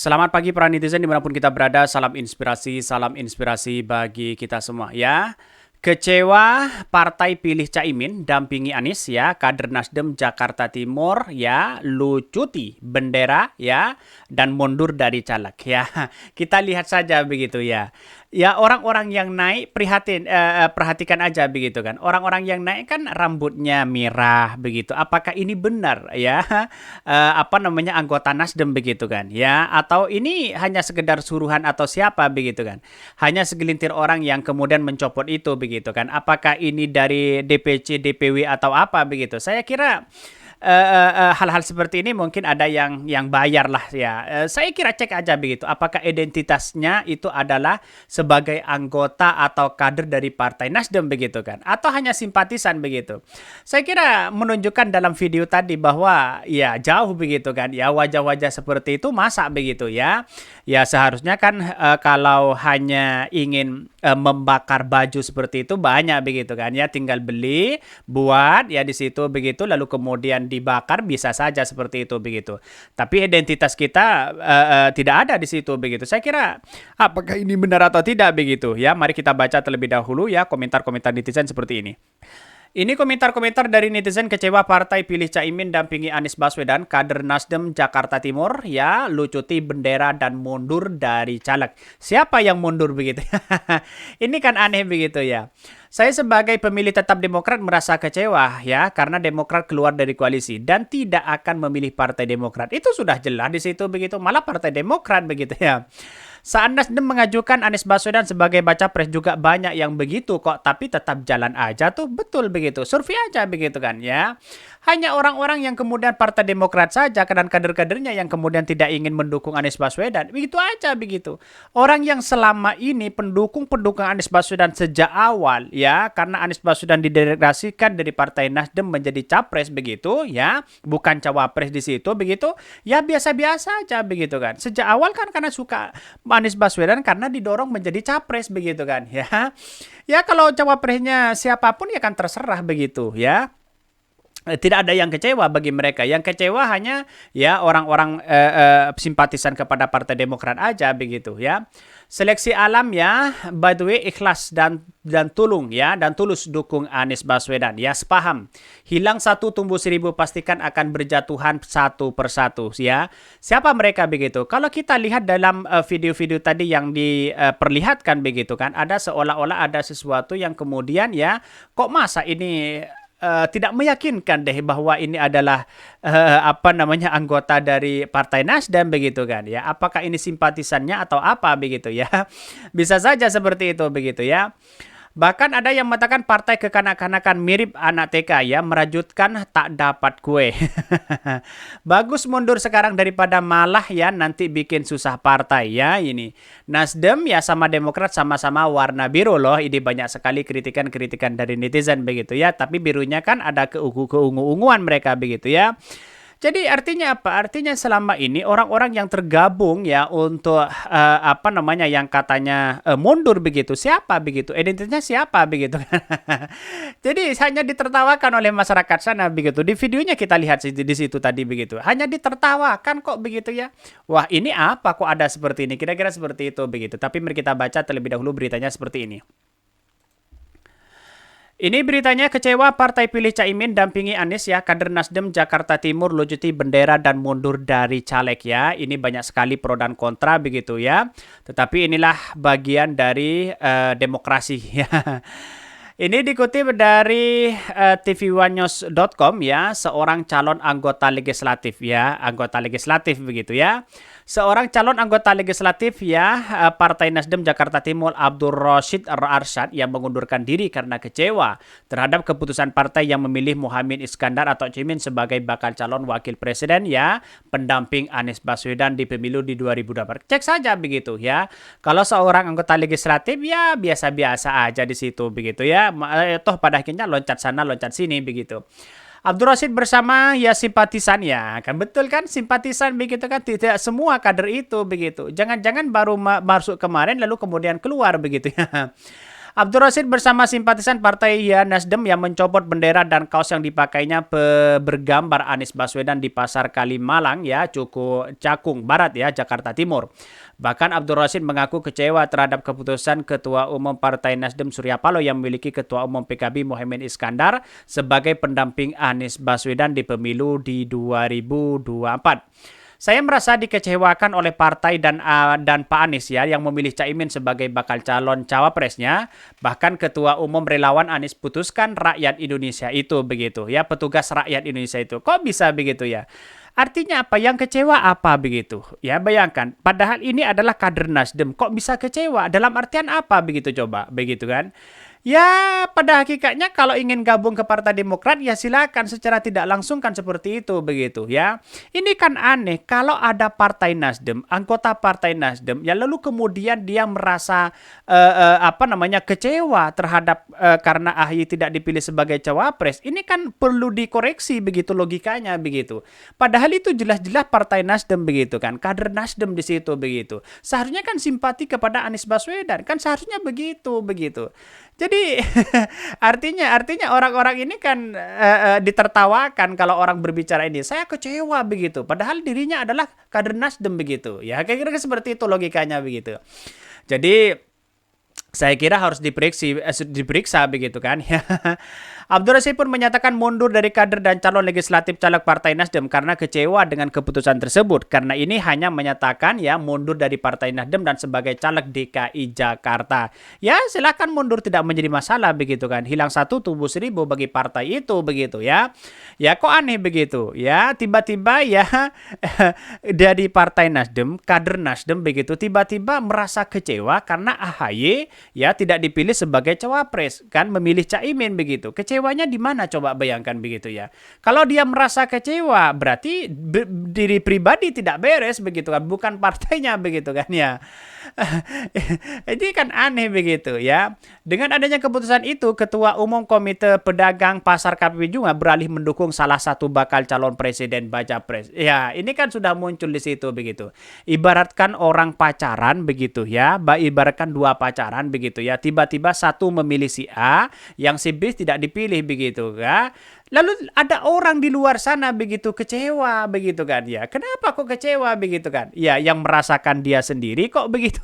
Selamat pagi para netizen dimanapun kita berada, salam inspirasi bagi kita semua ya. Kecewa partai pilih Caimin dampingi Anies ya, kader Nasdem Jakarta Timur ya, lucuti bendera ya, dan mundur dari caleg ya. Kita lihat saja begitu ya. Ya orang-orang yang naik perhatikan aja begitu kan. Orang-orang yang naik kan rambutnya merah begitu. Apakah ini benar ya? Anggota Nasdem begitu kan ya, atau ini hanya sekedar suruhan atau siapa begitu kan, hanya segelintir orang yang kemudian mencopot itu begitu kan, apakah ini dari DPC DPW atau apa begitu. Saya kira hal-hal seperti ini mungkin ada yang bayar lah ya. Saya kira cek aja begitu, apakah identitasnya itu adalah sebagai anggota atau kader dari Partai Nasdem begitu kan, atau hanya simpatisan begitu. Saya kira menunjukkan dalam video tadi bahwa ya jauh begitu kan, ya wajah-wajah seperti itu masa begitu ya. Ya seharusnya kan kalau hanya ingin membakar baju seperti itu banyak begitu kan ya, tinggal beli, buat ya di situ begitu, lalu kemudian dibakar bisa saja seperti itu begitu. Tapi identitas kita tidak ada di situ begitu. Saya kira apakah ini benar atau tidak begitu ya. Mari kita baca terlebih dahulu ya komentar-komentar netizen seperti ini. Ini komentar-komentar dari netizen kecewa partai pilih Caimin dampingi Anies Baswedan, kader Nasdem Jakarta Timur, ya, lucuti bendera dan mundur dari caleg. Siapa yang mundur begitu? Ini kan aneh begitu ya. Saya sebagai pemilih tetap Demokrat merasa kecewa ya, karena Demokrat keluar dari koalisi dan tidak akan memilih Partai Demokrat. Itu sudah jelas di situ begitu, malah Partai Demokrat begitu ya. Saat Nasdem mengajukan Anies Baswedan sebagai baca pres juga banyak yang begitu kok, tapi tetap jalan aja tuh, betul begitu. Survei aja begitu kan ya. Hanya orang-orang yang kemudian Partai Demokrat saja dan kader-kadernya yang kemudian tidak ingin mendukung Anies Baswedan. Begitu aja begitu. Orang yang selama ini pendukung Anies Baswedan sejak awal ya, karena Anies Baswedan didegradasikan dari Partai Nasdem menjadi capres begitu ya, bukan cawapres di situ begitu. Ya biasa-biasa aja begitu kan. Sejak awal kan karena suka Anies Baswedan karena didorong menjadi capres begitu kan ya. Ya kalau cawapresnya siapapun ya kan terserah begitu ya. Tidak ada yang kecewa bagi mereka. Yang kecewa hanya ya orang-orang simpatisan kepada Partai Demokrat aja begitu ya. Seleksi alam ya, by the way ikhlas dan tulung ya, dan tulus dukung Anies Baswedan. Ya sepaham. Hilang satu tumbuh seribu, pastikan akan berjatuhan satu persatu ya. Siapa mereka begitu? Kalau kita lihat dalam video-video tadi yang diperlihatkan begitu kan, ada seolah-olah ada sesuatu yang kemudian ya, kok masa ini tidak meyakinkan deh bahwa ini adalah anggota dari Partai Nasdem begitu kan ya. Apakah ini simpatisannya atau apa begitu ya. Bisa saja seperti itu begitu ya. Bahkan ada yang mengatakan partai kekanak-kanakan mirip anak TK ya, merajutkan tak dapat kue. Bagus mundur sekarang daripada malah ya nanti bikin susah partai ya ini. Nasdem ya sama Demokrat sama-sama warna biru loh. Ini banyak sekali kritikan-kritikan dari netizen begitu ya. Tapi birunya kan ada keungu-unguan mereka begitu ya. Jadi artinya apa? Artinya selama ini orang-orang yang tergabung ya untuk yang katanya mundur begitu. Siapa begitu? Identitasnya siapa begitu? Jadi hanya ditertawakan oleh masyarakat sana begitu. Di videonya kita lihat di situ tadi begitu. Hanya ditertawakan kok begitu ya. Wah, ini apa kok ada seperti ini? Kira-kira seperti itu begitu. Tapi mari kita baca terlebih dahulu beritanya seperti ini. Ini beritanya kecewa partai pilih Caimin dampingi Anies ya, kader Nasdem Jakarta Timur lucuti bendera dan mundur dari caleg ya. Ini banyak sekali pro dan kontra begitu ya. Tetapi inilah bagian dari demokrasi ya. Ini dikutip dari tv1news.com ya, seorang calon anggota legislatif ya, anggota legislatif begitu ya. Seorang calon anggota legislatif ya, Partai Nasdem Jakarta Timur Abdul Rashid Arsyad yang mengundurkan diri karena kecewa terhadap keputusan partai yang memilih Muhaimin Iskandar atau Caimin sebagai bakal calon wakil presiden ya, pendamping Anies Baswedan di pemilu di 2024. Cek saja begitu ya. Kalau seorang anggota legislatif ya biasa-biasa aja di situ begitu ya. Toh pada akhirnya loncat sana loncat sini begitu. Abdul Rashid bersama ya simpatisan ya, kan betul kan, simpatisan begitu kan, tidak semua kader itu begitu. Jangan-jangan baru masuk kemarin lalu kemudian keluar begitu ya. Abdul Rashid bersama simpatisan Partai Nasdem yang mencopot bendera dan kaos yang dipakainya bergambar Anies Baswedan di Pasar Kalimalang ya, Cakung Barat ya, Jakarta Timur. Bahkan Abdul Rashid mengaku kecewa terhadap keputusan Ketua Umum Partai Nasdem Surya Paloh yang memiliki Ketua Umum PKB Muhaimin Iskandar sebagai pendamping Anies Baswedan di pemilu di 2024. Saya merasa dikecewakan oleh partai dan Pak Anies ya yang memilih Caimin sebagai bakal calon cawapresnya. Bahkan Ketua Umum Relawan Anies putuskan rakyat Indonesia itu begitu ya, petugas rakyat Indonesia itu. Kok bisa begitu ya? Artinya apa? Yang kecewa apa begitu? Ya bayangkan, padahal ini adalah kader Nasdem. Kok bisa kecewa? Dalam artian apa begitu coba? Begitu kan? Ya, pada hakikatnya kalau ingin gabung ke Partai Demokrat ya silakan, secara tidak langsung kan seperti itu begitu ya. Ini kan aneh kalau ada Partai Nasdem, anggota Partai Nasdem ya lalu kemudian dia merasa kecewa terhadap karena AHY tidak dipilih sebagai cawapres. Ini kan perlu dikoreksi begitu logikanya begitu. Padahal itu jelas-jelas Partai Nasdem begitu kan, kader Nasdem di situ begitu. Seharusnya kan simpati kepada Anies Baswedan, kan seharusnya begitu. Jadi artinya orang-orang ini kan ditertawakan kalau orang berbicara ini. Saya kecewa begitu. Padahal dirinya adalah kader Nasdem begitu. Ya kira-kira seperti itu logikanya begitu. Jadi saya kira harus diperiksa begitu kan. Abdul Rashid pun menyatakan mundur dari kader dan calon legislatif caleg Partai Nasdem karena kecewa dengan keputusan tersebut. Karena ini hanya menyatakan ya mundur dari Partai Nasdem dan sebagai caleg DKI Jakarta. Ya silakan mundur, tidak menjadi masalah begitu kan. Hilang satu tumbuh seribu bagi partai itu begitu ya. Ya kok aneh begitu ya, tiba-tiba ya dari Partai Nasdem, kader Nasdem begitu tiba-tiba merasa kecewa karena AHY ya tidak dipilih sebagai cawapres kan, memilih Caimin begitu. Kecewanya di mana coba bayangkan begitu ya. Kalau dia merasa kecewa berarti diri pribadi tidak beres begitu kan, bukan partainya begitu kan ya. Ini kan aneh begitu ya. Dengan adanya keputusan itu, Ketua Umum Komite Pedagang Pasar KPP juga beralih mendukung salah satu bakal calon presiden baca pres. Ya, ini kan sudah muncul di situ begitu. Ibaratkan orang pacaran begitu ya, ibaratkan dua pacaran begitu ya. Tiba-tiba satu memilih si A, yang si B tidak dipilih begitu ya. Lalu ada orang di luar sana begitu kecewa begitu kan ya. Kenapa kok kecewa begitu kan? Ya yang merasakan dia sendiri kok begitu.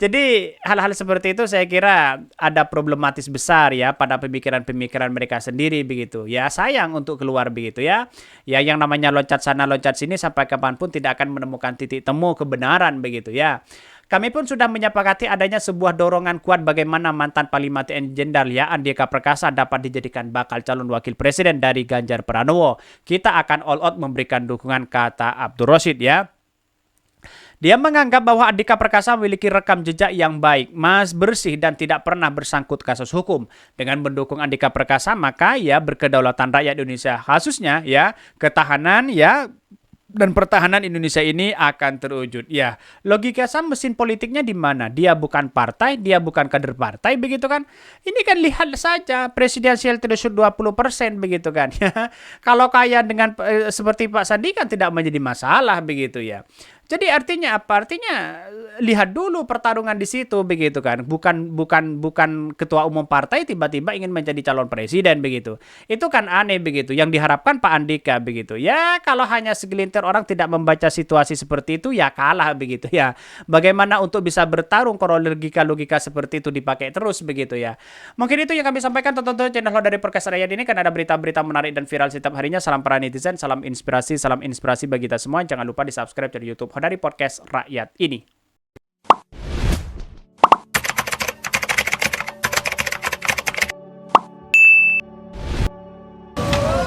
Jadi hal-hal seperti itu saya kira ada problematis besar ya pada pemikiran-pemikiran mereka sendiri begitu. Ya sayang untuk keluar begitu ya. Ya yang namanya loncat sana loncat sini sampai kapanpun tidak akan menemukan titik temu kebenaran begitu ya. Kami pun sudah menyepakati adanya sebuah dorongan kuat bagaimana mantan Panglima TNI Jenderal ya Andika Perkasa dapat dijadikan bakal calon wakil presiden dari Ganjar Pranowo. Kita akan all out memberikan dukungan, kata Abdul Rashid ya. Dia menganggap bahwa Andika Perkasa memiliki rekam jejak yang baik, bersih dan tidak pernah bersangkut kasus hukum. Dengan mendukung Andika Perkasa maka ya berkedaulatan rakyat Indonesia, khususnya ya ketahanan ya dan pertahanan Indonesia ini akan terwujud. Ya, logika mesin politiknya di mana? Dia bukan partai, dia bukan kader partai begitu kan? Ini kan lihat saja presidensial threshold 20% begitu kan. Kalau kaya dengan seperti Pak Sandi kan tidak menjadi masalah begitu ya. Jadi artinya apa? Artinya lihat dulu pertarungan di situ begitu kan. Bukan ketua umum partai tiba-tiba ingin menjadi calon presiden begitu. Itu kan aneh begitu. Yang diharapkan Pak Andika begitu. Ya kalau hanya segelintir orang tidak membaca situasi seperti itu ya kalah begitu ya. Bagaimana untuk bisa bertarung kalau logika seperti itu dipakai terus begitu ya. Mungkin itu yang kami sampaikan. Tonton channel dari Podcast Rakyat ini kan ada berita-berita menarik dan viral setiap harinya. Salam para netizen, salam inspirasi bagi kita semua. Jangan lupa di subscribe dari YouTube dari Podcast Rakyat ini.